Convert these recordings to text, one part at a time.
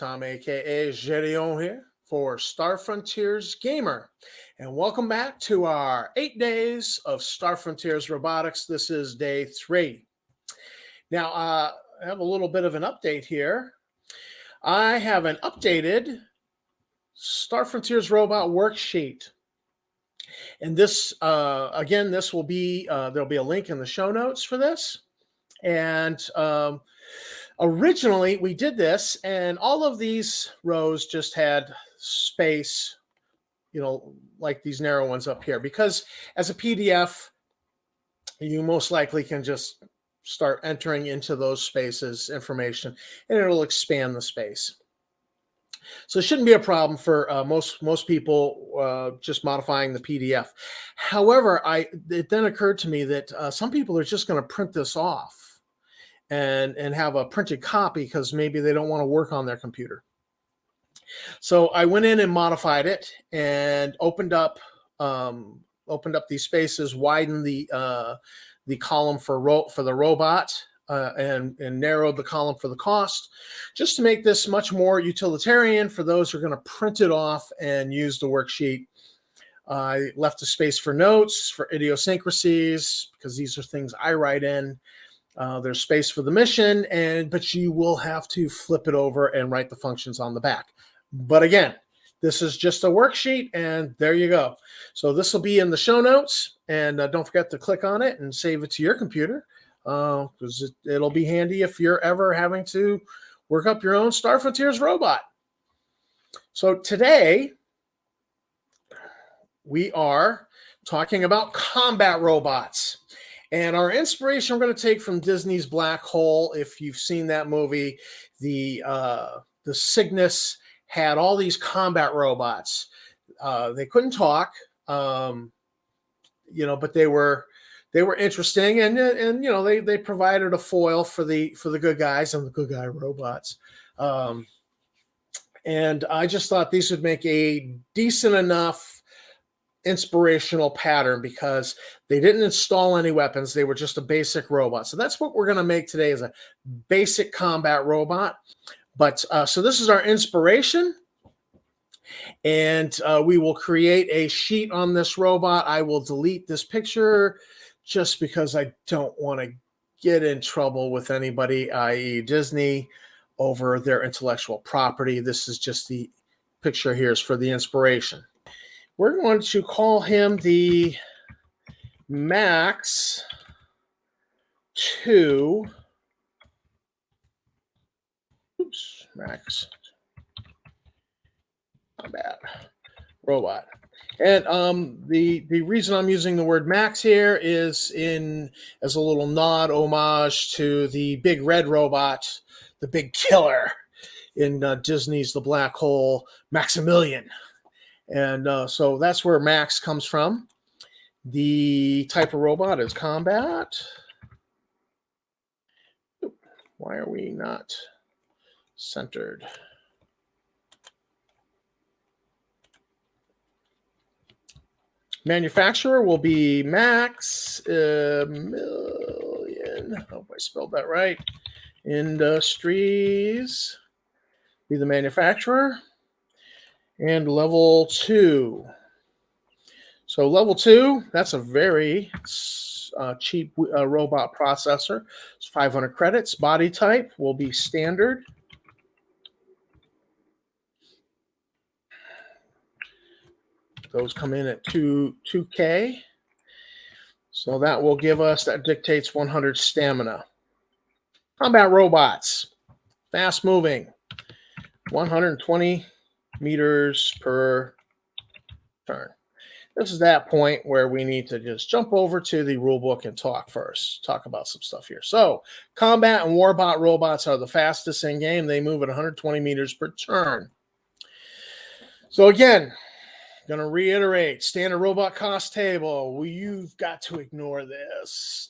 Tom, aka Gedeon here for Star Frontiers Gamer. And welcome back to our 8 days of Star Frontiers Robotics. This is day 3. Now, I have a little bit of an update here. I have an updated Star Frontiers Robot Worksheet. And this, again, this will be, there'll be a link in the show notes for this. And originally we did this and all of these rows just had space, like these narrow ones up here, because as a PDF, you most likely can just start entering into those spaces information and it'll expand the space. So it shouldn't be a problem for most people just modifying the PDF. However, it then occurred to me that some people are just going to print this off and have a printed copy because maybe they don't want to work on their computer. So I went in and modified it and opened up these spaces, widened the column for the robot, and narrowed the column for the cost, just to make this much more utilitarian for those who are going to print it off and use the worksheet. I left a space for notes, for idiosyncrasies, because these are things I write in. There's space for the mission, but you will have to flip it over and write the functions on the back. But again, this is just a worksheet, and there you go. So this will be in the show notes, and don't forget to click on it and save it to your computer, because it'll be handy if you're ever having to work up your own Star Frontiers robot. So today, we are talking about combat robots. And our inspiration we're going to take from Disney's Black Hole. If you've seen that movie, the Cygnus had all these combat robots. They couldn't talk, but they were interesting, and they provided a foil for the good guys and the good guy robots. And I just thought these would make a decent enough inspirational pattern because they didn't install any weapons. They were just a basic robot. So that's what we're going to make today, is a basic combat robot. But so this is our inspiration, and we will create a sheet on this robot. I will delete this picture just because I don't want to get in trouble with anybody, i.e. Disney, over their intellectual property. This is just the picture here is for the inspiration. We're going to call him the Max 2. Max combat robot. And the reason I'm using the word Max here is as a little nod, homage to the big red robot, the big killer in Disney's The Black Hole, Maximilian. And so that's where Max comes from. The type of robot is combat. Why are we not centered? Manufacturer will be Maximilian. Hope I spelled that right. Industries. Be the manufacturer. And level 2. So level 2, that's a very cheap robot processor. It's 500 credits. Body type will be standard. Those come in at 2K. So that will give us, that dictates 100 stamina. Combat robots. Fast moving. 120 meters per turn. This is that point where we need to just jump over to the rule book and talk about some stuff here. So combat and warbot robots are the fastest in game. They move at 120 meters per turn. So again, going to reiterate, standard robot cost table. Well, you've got to ignore this.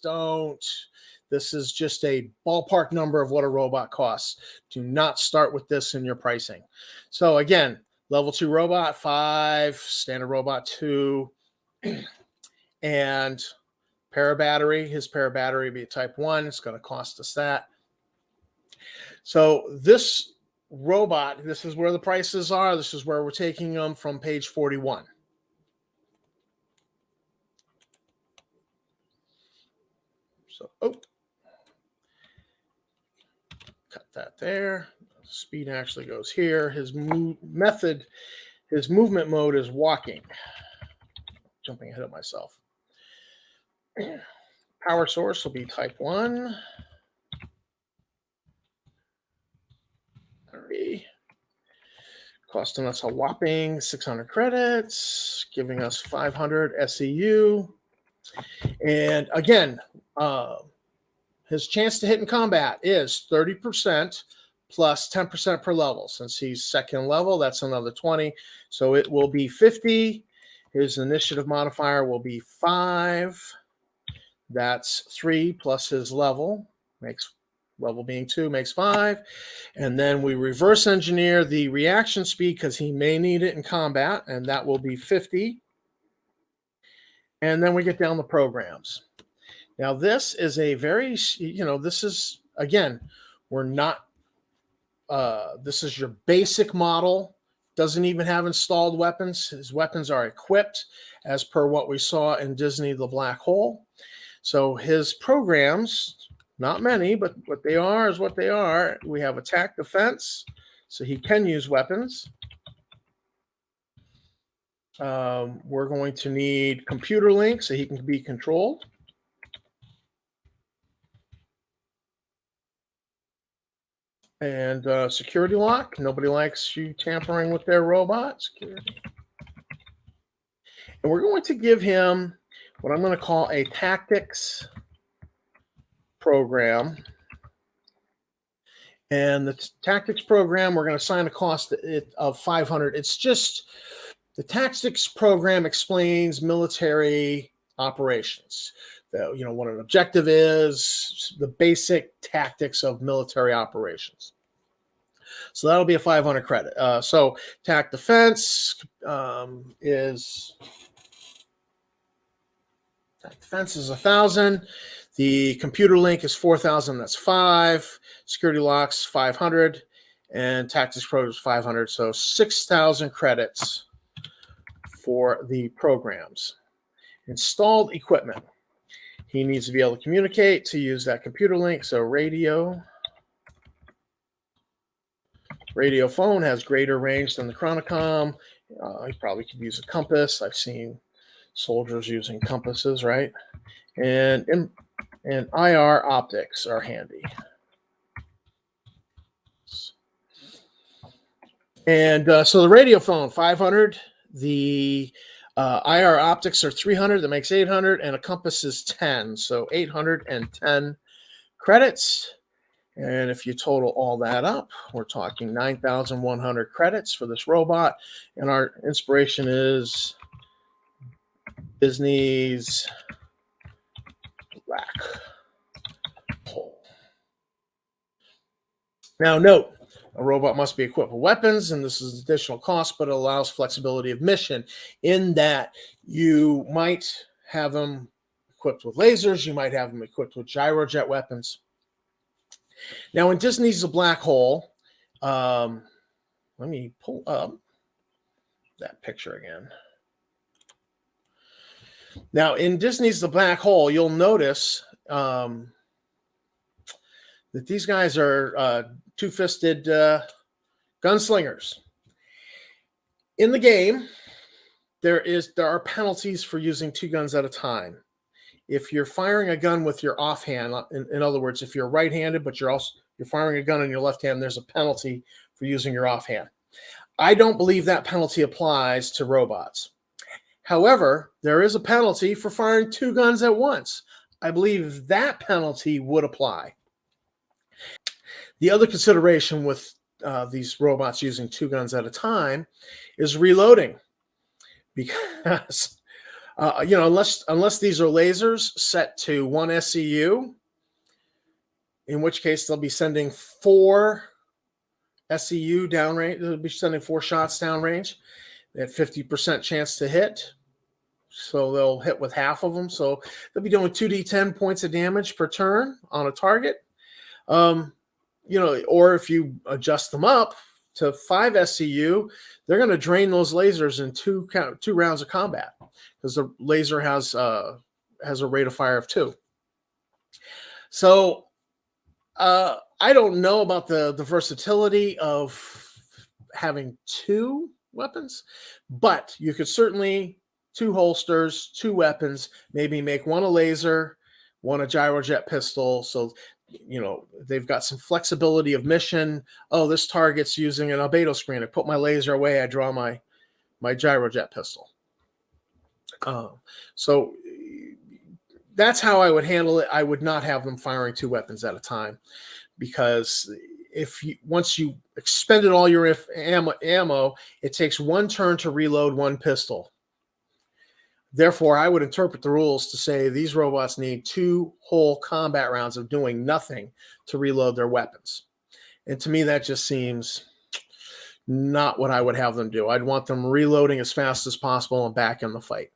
This is just a ballpark number of what a robot costs. Do not start with this in your pricing. So again, level 2 robot, 5, standard robot 2, and parabattery. His parabattery would be a type 1. It's going to cost us that. So this robot, this is where the prices are. This is where we're taking them from page 41. So, cut that there. Speed actually goes here. His movement mode is walking. Jumping ahead of myself. Power source will be type 1. 3. Costing us a whopping 600 credits, giving us 500 SEU. And again, his chance to hit in combat is 30% plus 10% per level. Since he's second level, that's another 20. So it will be 50. His initiative modifier will be 5. That's 3 plus his level. Level being 2 makes 5. And then we reverse engineer the reaction speed because he may need it in combat, and that will be 50. And then we get down the programs. Now, this is a very, this is, again, we're not, this is your basic model. Doesn't even have installed weapons. His weapons are equipped as per what we saw in Disney The Black Hole. So his programs, not many, but what they are is what they are. We have attack defense, so he can use weapons. We're going to need computer link so he can be controlled. And security lock. Nobody likes you tampering with their robot. Security. And we're going to give him what I'm going to call a tactics program. And the tactics program, we're going to assign a cost of 500. It's just the tactics program explains military operations. What an objective is, the basic tactics of military operations. So that'll be a 500 credit. So attack defense is 1,000. The computer link is 4,000. That's 5. Security locks 500, and tactics pro is 500. So 6,000 credits for the programs. Installed equipment. He needs to be able to communicate to use that computer link. So radio phone has greater range than the Chronicom. He probably could use a compass. I've seen soldiers using compasses, right? And IR optics are handy. And so the radio phone, 500. The IR optics are 300. That makes 800. And a compass is 10. So 810 credits. And if you total all that up, we're talking 9,100 credits for this robot. And our inspiration is Disney's Black Hole. Now, note, a robot must be equipped with weapons, and this is additional cost, but it allows flexibility of mission in that you might have them equipped with lasers, you might have them equipped with gyrojet weapons. Now, in Disney's The Black Hole, let me pull up that picture again. Now, in Disney's The Black Hole, you'll notice that these guys are two-fisted gunslingers. In the game, there are penalties for using 2 guns at a time. If you're firing a gun with your offhand, in other words, if you're right-handed but you're firing a gun in your left hand, there's a penalty for using your offhand. I don't believe that penalty applies to robots. However, there is a penalty for firing 2 guns at once. I believe that penalty would apply. The other consideration with these robots using 2 guns at a time is reloading, because unless these are lasers set to 1 SEU, in which case they'll be sending 4 SEU downrange. They'll be sending 4 shots downrange. They had 50% chance to hit, so they'll hit with half of them. So they'll be doing 2d10 points of damage per turn on a target. or if you adjust them up to 5 SCU, they're going to drain those lasers in two rounds of combat, because the laser has a rate of fire of 2. So I don't know about the versatility of having 2 weapons, but you could certainly 2 holsters, 2 weapons, maybe make one a laser, one a gyrojet pistol. So, they've got some flexibility of mission. Oh, this target's using an albedo screen. I put my laser away. I draw my gyrojet pistol. So that's how I would handle it. I would not have them firing 2 weapons at a time, because once you expended all your ammo, it takes 1 turn to reload 1 pistol. Therefore, I would interpret the rules to say these robots need 2 whole combat rounds of doing nothing to reload their weapons. And to me, that just seems not what I would have them do. I'd want them reloading as fast as possible and back in the fight.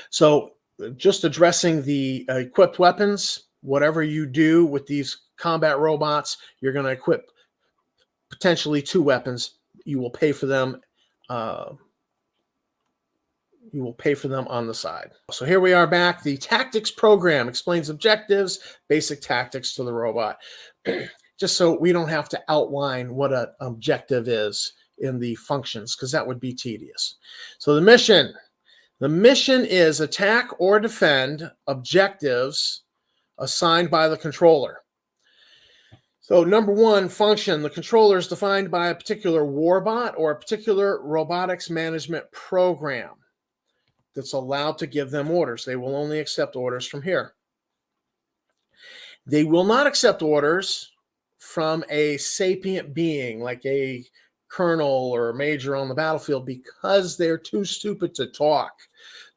So just addressing the equipped weapons, whatever you do with these combat robots, you're going to equip potentially 2 weapons. You will pay for them. You will pay for them on the side. So here we are back. The tactics program explains objectives, basic tactics to the robot, just so we don't have to outline what an objective is in the functions, because that would be tedious. So the mission is attack or defend objectives assigned by the controller. So number 1, function. The controller is defined by a particular warbot or a particular robotics management program that's allowed to give them orders. They will only accept orders from here. They will not accept orders from a sapient being like a colonel or a major on the battlefield, because they're too stupid to talk.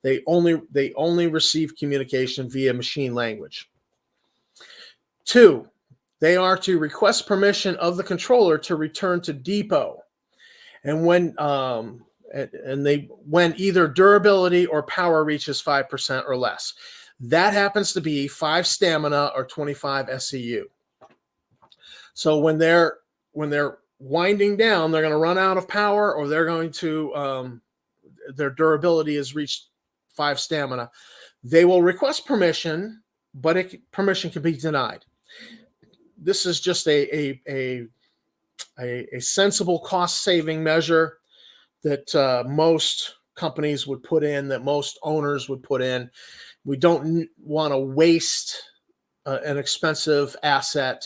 They only receive communication via machine language. 2, they are to request permission of the controller to return to depot. And when either durability or power reaches 5% or less. That happens to be 5 stamina or 25 SCU. So when they're winding down, they're going to run out of power, or they're going to their durability has reached 5 stamina. They will request permission, but permission can be denied. This is just a sensible cost-saving measure that most companies would put in, that most owners would put in. We don't want to waste an expensive asset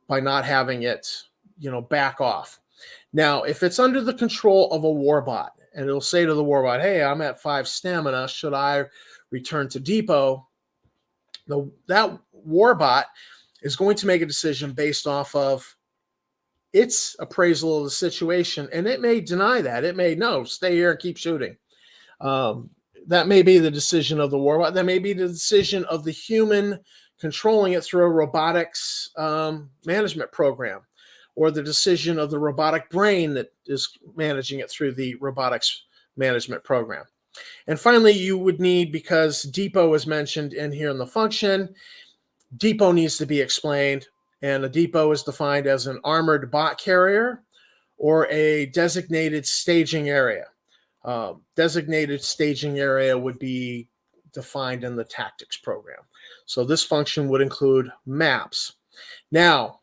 by not having it, back off. Now, if it's under the control of a warbot, and it'll say to the warbot, hey, I'm at 5 stamina, should I return to depot? That warbot is going to make a decision based off of its appraisal of the situation, and it may deny that. It may, no, stay here and keep shooting. That may be the decision of the warbot. That may be the decision of the human controlling it through a robotics management program, or the decision of the robotic brain that is managing it through the robotics management program. And finally, you would need, because depot is mentioned in here in the function, depot needs to be explained. And a depot is defined as an armored bot carrier or a designated staging area. Designated staging area would be defined in the tactics program. So this function would include maps. Now,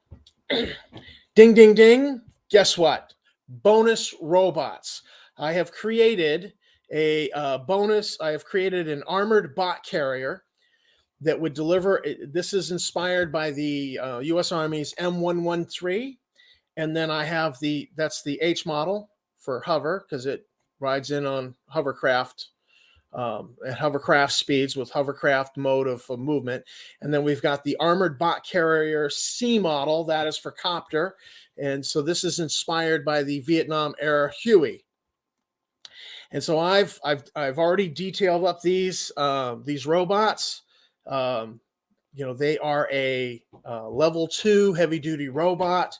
ding, ding, ding, guess what? Bonus robots. I have created I have created an armored bot carrier that would deliver. This is inspired by the U.S. Army's M113. And then I have that's the H model for hover, because it rides in on hovercraft at hovercraft speeds with hovercraft mode of movement. And then we've got the armored bot carrier C model, that is for copter. And so this is inspired by the Vietnam era Huey. And so I've already detailed up these robots. They are a level 2 heavy duty robot,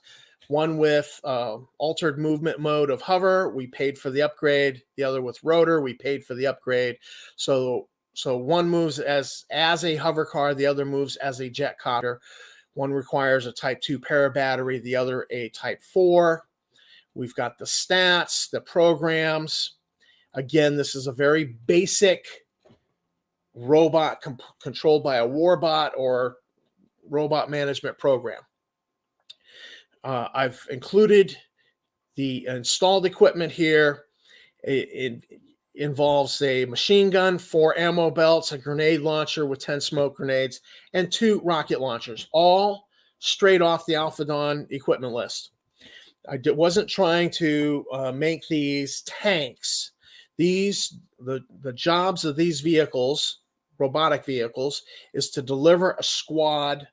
one with altered movement mode of hover. We paid for the upgrade. The other with rotor. We paid for the upgrade. So one moves as a hover car. The other moves as a jet copter. One requires a type 2 para battery, the other a type 4. We've got the stats, the programs. Again, this is a very basic robot controlled by a warbot or robot management program. I've included the installed equipment here. It involves a machine gun, 4 ammo belts, a grenade launcher with 10 smoke grenades, and 2 rocket launchers, all straight off the Alpha Dawn equipment list. I wasn't trying to make these tanks. The jobs of these vehicles, robotic vehicles, is to deliver a squad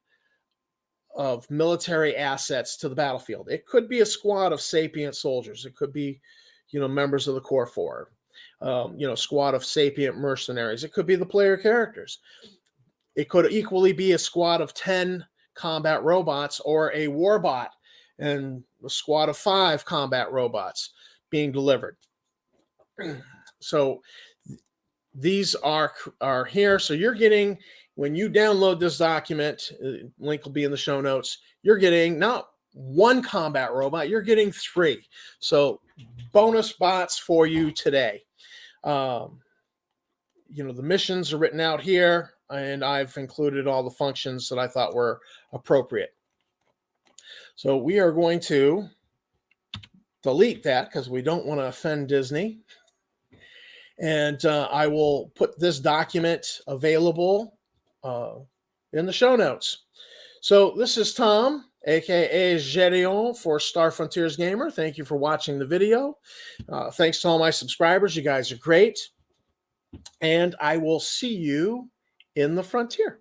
of military assets to the battlefield. It could be a squad of sapient soldiers. It could be, members of the Core 4, squad of sapient mercenaries. It could be the player characters. It could equally be a squad of 10 combat robots or a warbot and a squad of 5 combat robots being delivered. So these are here. So you're getting, when you download this document, link will be in the show notes, you're getting not 1 combat robot, you're getting 3. So bonus bots for you today. The missions are written out here, and I've included all the functions that I thought were appropriate. So we are going to delete that because we don't want to offend Disney. And I will put this document available in the show notes. So this is Tom, aka Gedeon for Star Frontiers Gamer. Thank you for watching the video. Thanks to all my subscribers. You guys are great. And I will see you in the frontier.